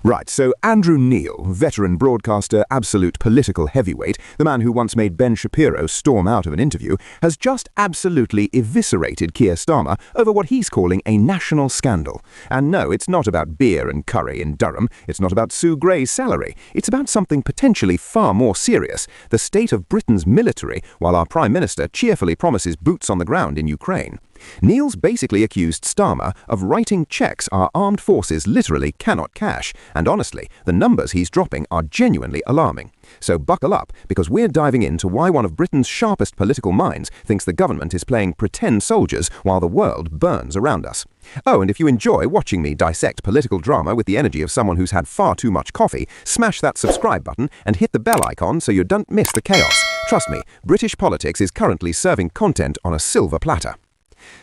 Right, so Andrew Neil, veteran broadcaster, absolute political heavyweight, the man who once made Ben Shapiro storm out of an interview, has just absolutely eviscerated Keir Starmer over what he's calling a national scandal. And no, it's not about beer and curry in Durham, it's not about Sue Gray's salary, it's about something potentially far more serious, the state of Britain's military, while our Prime Minister cheerfully promises boots on the ground in Ukraine. Neil's basically accused Starmer of writing checks our armed forces literally cannot cash, and honestly, the numbers he's dropping are genuinely alarming. So buckle up, because we're diving into why one of Britain's sharpest political minds thinks the government is playing pretend soldiers while the world burns around us. Oh, and if you enjoy watching me dissect political drama with the energy of someone who's had far too much coffee, smash that subscribe button and hit the bell icon so you don't miss the chaos. Trust me, British politics is currently serving content on a silver platter.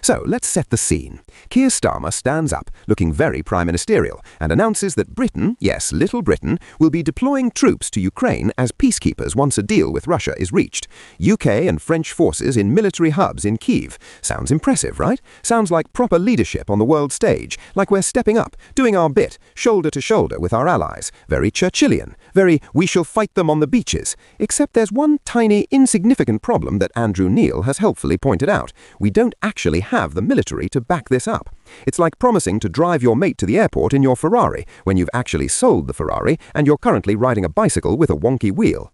So, let's set the scene. Keir Starmer stands up, looking very prime ministerial, and announces that Britain, yes, little Britain, will be deploying troops to Ukraine as peacekeepers once a deal with Russia is reached. UK and French forces in military hubs in Kyiv. Sounds impressive, right? Sounds like proper leadership on the world stage, like we're stepping up, doing our bit, shoulder to shoulder with our allies. Very Churchillian, very we shall fight them on the beaches. Except there's one tiny, insignificant problem that Andrew Neil has helpfully pointed out. We don't actually have the military to back this up. It's like promising to drive your mate to the airport in your Ferrari when you've actually sold the Ferrari and you're currently riding a bicycle with a wonky wheel.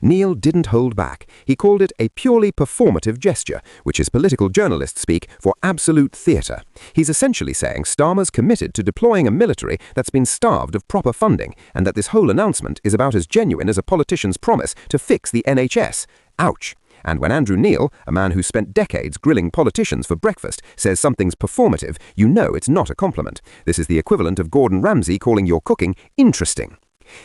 Neil didn't hold back. He called it a purely performative gesture, which is political journalist speak for absolute theatre. He's essentially saying Starmer's committed to deploying a military that's been starved of proper funding, and that this whole announcement is about as genuine as a politician's promise to fix the NHS. Ouch. And when Andrew Neil, a man who spent decades grilling politicians for breakfast, says something's performative, you know it's not a compliment. This is the equivalent of Gordon Ramsay calling your cooking interesting.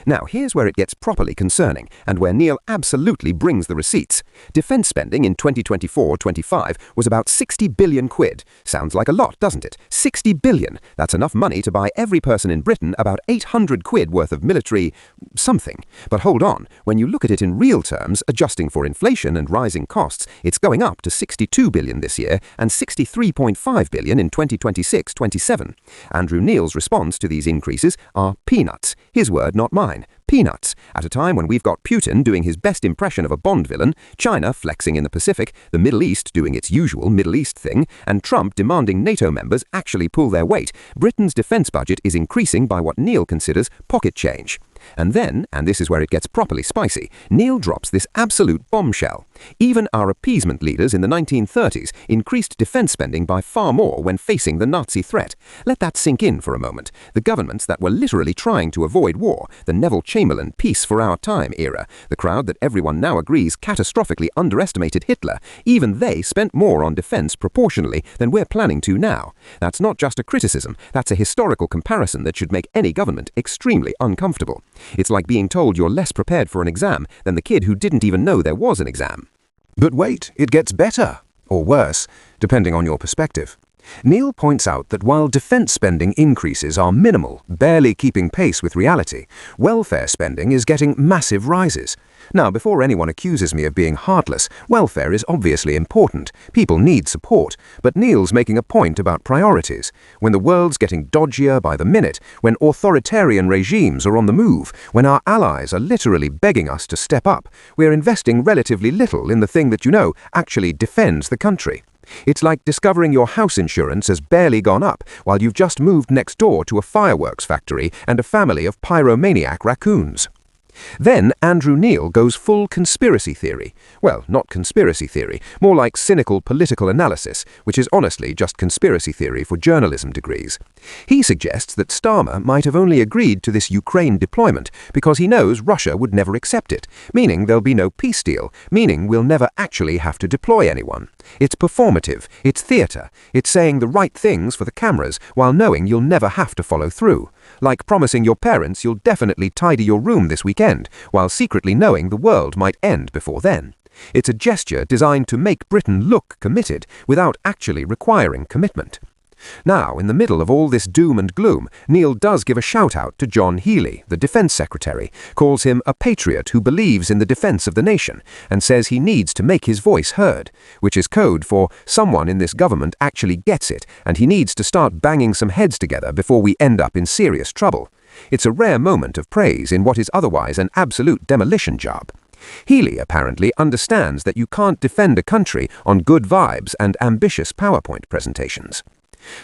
Now, here's where it gets properly concerning, and where Neil absolutely brings the receipts. Defence spending in 2024-25 was about 60 billion quid. Sounds like a lot, doesn't it? 60 billion! That's enough money to buy every person in Britain about 800 quid worth of military something. But hold on, when you look at it in real terms, adjusting for inflation and rising costs, it's going up to 62 billion this year and 63.5 billion in 2026-27. Andrew Neil's response to these increases are peanuts. His word, not mine. Peanuts. At a time when we've got Putin doing his best impression of a Bond villain, China flexing in the Pacific, the Middle East doing its usual Middle East thing, and Trump demanding NATO members actually pull their weight, Britain's defence budget is increasing by what Neil considers pocket change. And then, and this is where it gets properly spicy, Neil drops this absolute bombshell. Even our appeasement leaders in the 1930s increased defence spending by far more when facing the Nazi threat. Let that sink in for a moment. The governments that were literally trying to avoid war, the Neville Chamberlain peace for our time era, the crowd that everyone now agrees catastrophically underestimated Hitler, even they spent more on defence proportionally than we're planning to now. That's not just a criticism, that's a historical comparison that should make any government extremely uncomfortable. It's like being told you're less prepared for an exam than the kid who didn't even know there was an exam. But wait, it gets better, or worse, depending on your perspective. Neil points out that while defence spending increases are minimal, barely keeping pace with reality, welfare spending is getting massive rises. Now, before anyone accuses me of being heartless, welfare is obviously important. People need support. But Neil's making a point about priorities. When the world's getting dodgier by the minute, when authoritarian regimes are on the move, when our allies are literally begging us to step up, we're investing relatively little in the thing that actually defends the country. It's like discovering your house insurance has barely gone up while you've just moved next door to a fireworks factory and a family of pyromaniac raccoons. Then Andrew Neil goes full conspiracy theory. Well, not conspiracy theory, more like cynical political analysis, which is honestly just conspiracy theory for journalism degrees. He suggests that Starmer might have only agreed to this Ukraine deployment because he knows Russia would never accept it, meaning there'll be no peace deal, meaning we'll never actually have to deploy anyone. It's performative, it's theatre, it's saying the right things for the cameras while knowing you'll never have to follow through. Like promising your parents you'll definitely tidy your room this weekend, while secretly knowing the world might end before then. It's a gesture designed to make Britain look committed without actually requiring commitment. Now, in the middle of all this doom and gloom, Neil does give a shout-out to John Healey, the Defence Secretary, calls him a patriot who believes in the defence of the nation, and says he needs to make his voice heard, which is code for someone in this government actually gets it, and he needs to start banging some heads together before we end up in serious trouble. It's a rare moment of praise in what is otherwise an absolute demolition job. Healey apparently understands that you can't defend a country on good vibes and ambitious PowerPoint presentations.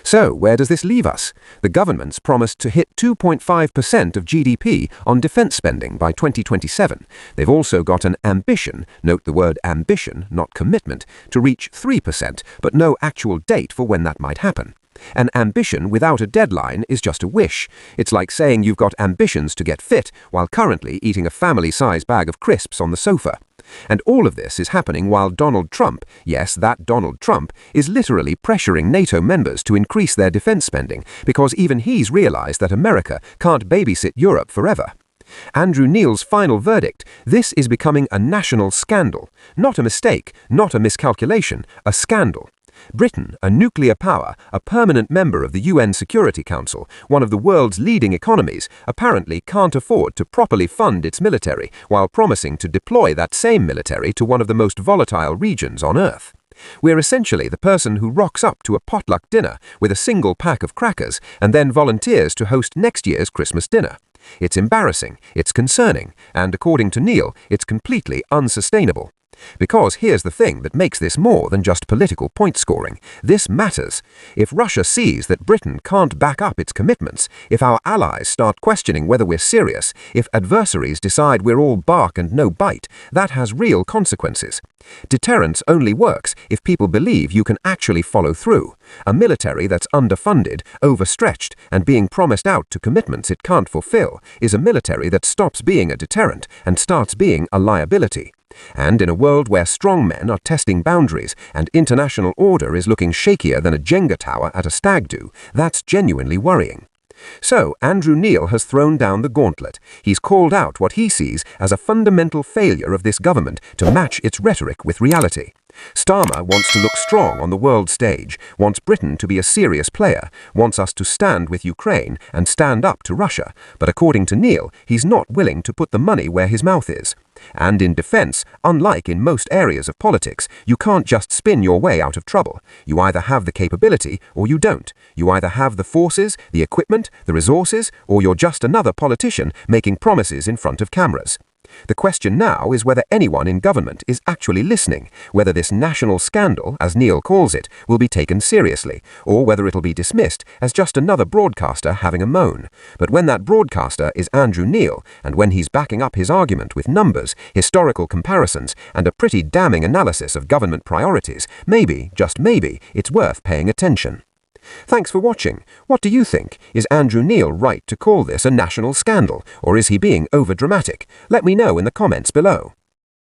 So, where does this leave us? The government's promised to hit 2.5% of GDP on defense spending by 2027. They've also got an ambition, note the word ambition, not commitment, to reach 3%, but no actual date for when that might happen. An ambition without a deadline is just a wish. It's like saying you've got ambitions to get fit while currently eating a family-size bag of crisps on the sofa. And all of this is happening while Donald Trump, yes, that Donald Trump, is literally pressuring NATO members to increase their defense spending because even he's realized that America can't babysit Europe forever. Andrew Neil's final verdict: this is becoming a national scandal. Not a mistake, not a miscalculation, a scandal. Britain, a nuclear power, a permanent member of the UN Security Council, one of the world's leading economies, apparently can't afford to properly fund its military while promising to deploy that same military to one of the most volatile regions on Earth. We're essentially the person who rocks up to a potluck dinner with a single pack of crackers and then volunteers to host next year's Christmas dinner. It's embarrassing, it's concerning, and according to Neil, it's completely unsustainable. Because here's the thing that makes this more than just political point scoring. This matters. If Russia sees that Britain can't back up its commitments, if our allies start questioning whether we're serious, if adversaries decide we're all bark and no bite, that has real consequences. Deterrence only works if people believe you can actually follow through. A military that's underfunded, overstretched, and being promised out to commitments it can't fulfill is a military that stops being a deterrent and starts being a liability. And in a world where strong men are testing boundaries and international order is looking shakier than a Jenga tower at a stag do, that's genuinely worrying. So, Andrew Neil has thrown down the gauntlet. He's called out what he sees as a fundamental failure of this government to match its rhetoric with reality. Starmer wants to look strong on the world stage, wants Britain to be a serious player, wants us to stand with Ukraine and stand up to Russia, but according to Neil, he's not willing to put the money where his mouth is. And in defense, unlike in most areas of politics, you can't just spin your way out of trouble. You either have the capability or you don't. You either have the forces, the equipment, the resources, or you're just another politician making promises in front of cameras. The question now is whether anyone in government is actually listening, whether this national scandal, as Neil calls it, will be taken seriously, or whether it'll be dismissed as just another broadcaster having a moan. But when that broadcaster is Andrew Neil, and when he's backing up his argument with numbers, historical comparisons, and a pretty damning analysis of government priorities, maybe, just maybe, it's worth paying attention. Thanks for watching. What do you think? Is Andrew Neil right to call this a national scandal, or is he being overdramatic? Let me know in the comments below.